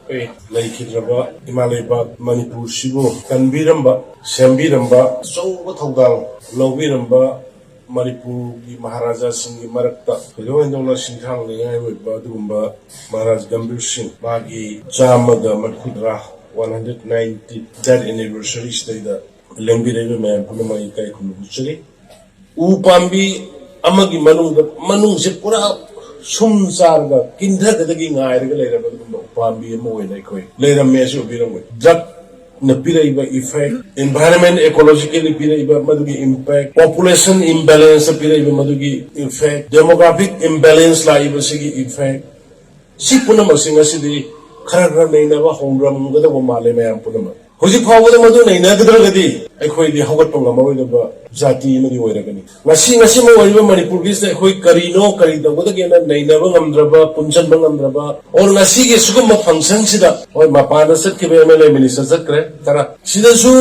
Laikidraba, Himalaya, Manipur, Shibu, Kanbiramba, Shambiramba, Soba Togdal, Lobiramba, Manipur, Maharaja Singh Marakta, Hiloindola Shinghang, Badumba, Maharaj Gambir Singh, Magi, Jamada, Makhudra, 190, that anniversary stay the Lembireva man, Punamai Kunuchari. Upambi, Amagi Manung Zipura. Sum sarga kinda kadagi ngairga lera pambi mo Eikhoigi lera measure birang drug na piraiba effect environment ecologically piraiba madugi impact population imbalance piraiba madugi effect demographic imbalance laiba sigi effect si punama singa sidi khara naina ba hongram gada bo male mayam punama hoji phawada madu naina gadagadi Eikhoigi Hougatpa Ngamlaroi ba Jati madi oiragani ngasi mo oiba Manipur gi se khoi karino kari dawada gena naina ba ngamdraba punchan ba ngamdraba or ngasi ge sugum function sida oi mapana sat ke MLA minister sakre tara sida su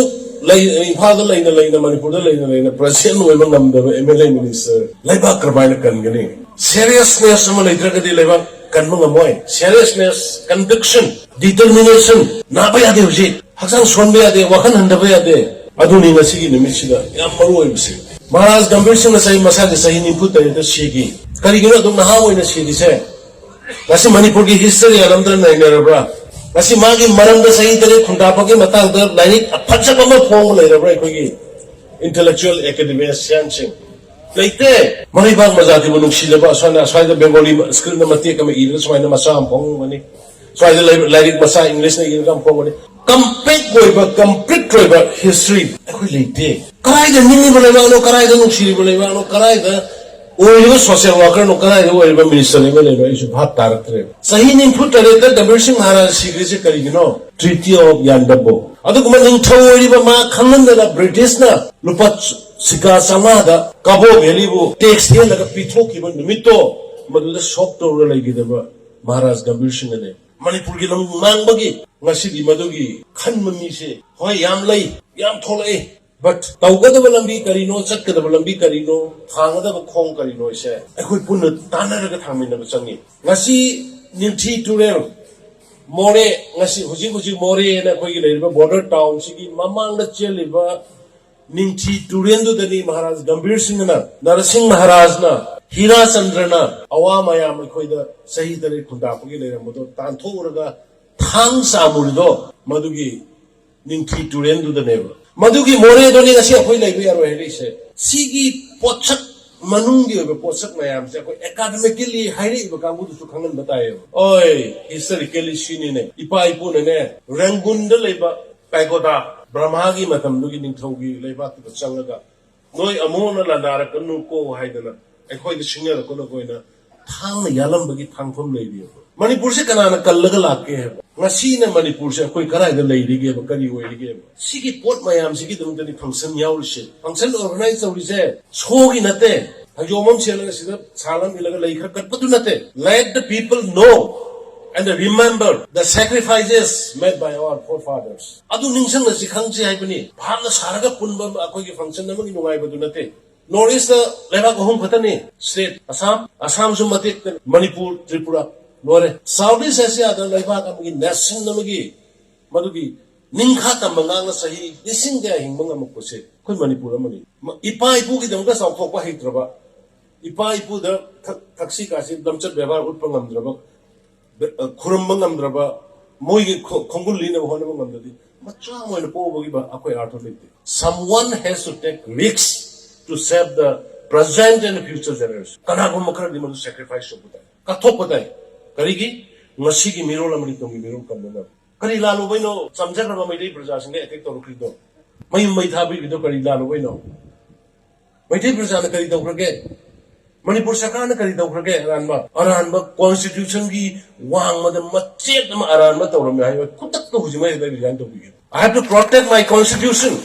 lai phada laina Manipur da laina president oiba ngamdaba MLA minister laiba karbaina kangani seriousness ma laitragadi laiba kanma ngamoi seriousness conviction determination na ba yade hoji haksang sonba yade wakhan handaba yade Aduni Ngasigi Nimishida, Ngamlaroi Bisi. Maharaj Gambir Singh Nasai Masagi Sahin input the Shigi. Karigino Nahaw in a Shidi say. Nasi Manipurgi history Alamdra Nainarabra. Nasi Magi Maranda Sahin Kundapaki Matal, like a Pachapama form later, Eikhoigi. Intellectual academia Shansing. Like that, Maribang Mazati Munushida, so the Bengali screen the Matika, Edith, so I know Masam Pong money. So I like Masa English income Pong. Complete history. Karai the Nini Bolivano, Karai the Nushi Bolivano, Karai the Oil social worker, no Karai the Oil Minister, you should have Taratre. Sahin input the Birshing Maharaj Secret Karigino, Treaty of Yandabo. Other commanding Tower Ma Kamanda, British Lupat Sika Samada, Cabo Velibo, takes here like a Pitoki, but the Mito, but the shop to relay Maharaj Gambir Singh. Manipur ki lam mangbagi ngasigi madugi khanmami se hoi yam lai yam tholai but tawgada lambi karino chatkada lambi karino thangada khong karino se ekhoi punna tanaraga thamina changi ngasi nimthi turel more ngasi huji more na khoi gi leiba border town sigi mamang da cheliba nimthi turendu dani Maharaj Gambir Singh na Narasingh Maharaj na Hira Chandrana, Awamaya Makoida, Sahidari Kundapagi, Modo, Tantoraga, Tang Samurido, Madugi, Ninki Turendu the neighbor. Madugi More Donasi, like we are said. Sigi Pochak Manungi of a Pochak Mayam, academically highly Bakamu to Kangan Batayo. Oi, historically shinine, Ipai Punane, Rangunda Leba, Pagoda, Brahmagi Matam looking in Togi, Leba to the Changaga. Noi Amona Ladara Kanuko Haidana. Eikhoigi singer kono koina thang yalam bagi thang phom lei di Manipur se kana na kallaga lakke hai ngasi na Manipur se koi karai da lei dige ba kari oi dige sigi pot mayam sigi dum tani function yaul se function organize ori se chogi nate hajomam se la sida salam ilaga lei khar kat patu nate let the people know and remember the sacrifices made by our forefathers adu ningsang na sikhang se hai bani bhamna saraga punba akoi gi function na magi nungai badu nate Northeast the Leva Home Patani, State, Assam Sumatik, Manipur, Tripura, Nore, Southeast Asia, the Leva Nasin Namagi, Madugi, Ninkata Mangana Sahi, they sing there in Mangamukose, Kun Manipur money. Ipai Pugi, the Gas of Popa Hitraba, Ipai Pu the Taxicas, Damchat Beva, Utpangam Draba, Kurumangam Draba, Moy Kongulina, Honamandi, Macham and Pogiba, Aqua Artolite. Someone has to take risks to save the present and future generations. Kanago makar di manu sacrifice putai. Kathok putai. Karigi Ngasigi Mirolna manitongi Mirol kamna. Kari lalo baino samjar na maidai praja singe etek to rukrido. Mai thabi bido kari lalo baino. Maidai praja na kari daw krage. Manipur sarkar na kari daw krage aranba constitution gi wang madam machet na aranba tawram hai kutak to hujimai da resign to bi. I have to protect my constitution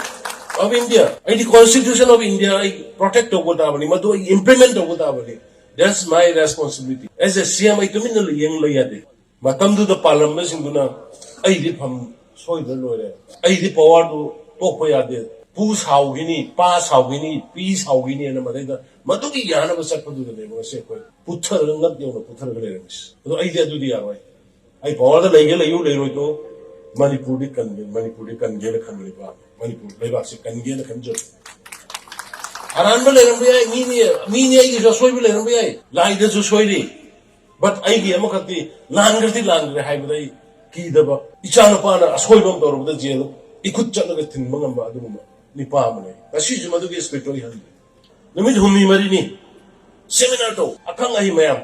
of India. The Constitution of India, I protect Hougatpa, Madu implement Hougatpa. That's my responsibility. As a CM, I come in the young lady. But come to the parliament, I did from soy the lawyer. I did power to Popoyade, Puss Haugini, Pass Haugini, Peace Haugini, and Madeda. Matuki Yana was set to the name of a second. Put her not the owner, put her lyrics. No idea to the other way. ai power da lege le yu le ro to manipur di kan ge le khan le ba manipur le ba se kan ge le khan jo aran ba le ram bi ai mi ni ai jo soi bi le ram bi ai lai da jo soi ri but ai gi am khati lan gre hai ba dai ki da ba icha na pa na asoi bam to ro da je lo ikut chat na ga tin bangam ba adu ma ni pa ma ne asi ju ma du ge spiritual han numit hummi mari ni seminar to akang ai mayam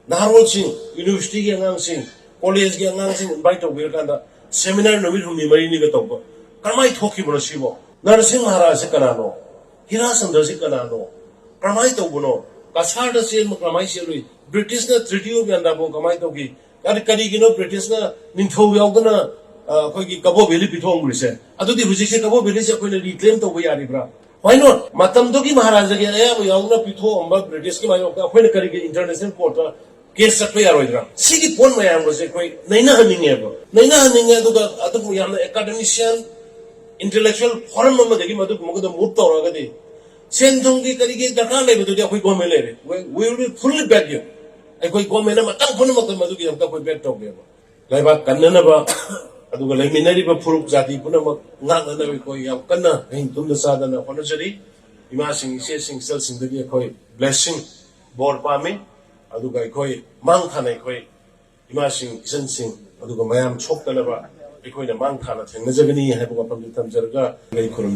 naharol sing university ge ngang sing college ge ngang sing invite to wer kan da seminar numit hummi mari ni ga to ba kamai thoki bro sibo narsing maharaj se kana no hira sandar se kana no kamai to bono kasar da se ma kamai se lui british na treaty of anda bo kamai to gi kari gi no british na nintho yaw na khoi gi kabo valley pithong ri se adu di huji se kabo valley se khoi na reclaim to ba yari bra why not matam do gi maharaj ge ya yaw na pitho amba british ki mai khoi na kari gi international court case sakpe yaroidra sigi pon mayam go se khoi naina haninge adu ga adu yam academician intellectual forum ma de gi madu mo ga move to ra ga di sen jong gi kari gi dakar le be do khoi go me le we will fully back you ai khoi go me na matang phone ma to madu gi am ka khoi back to ge ba lai ba kanna na ba adu ga lai minari ba Phurup jati puna ma ngang na be khoi yam kanna hin tum da sa da na hono jari ima sing se sing sel sing de gi khoi blessing bor pa me adu ga khoi mang khanai khoi ima sing isan sing adu ga mayam chok da na ba khoi na mang khana theng na jagani hai ba pam tam jar ga lai khurum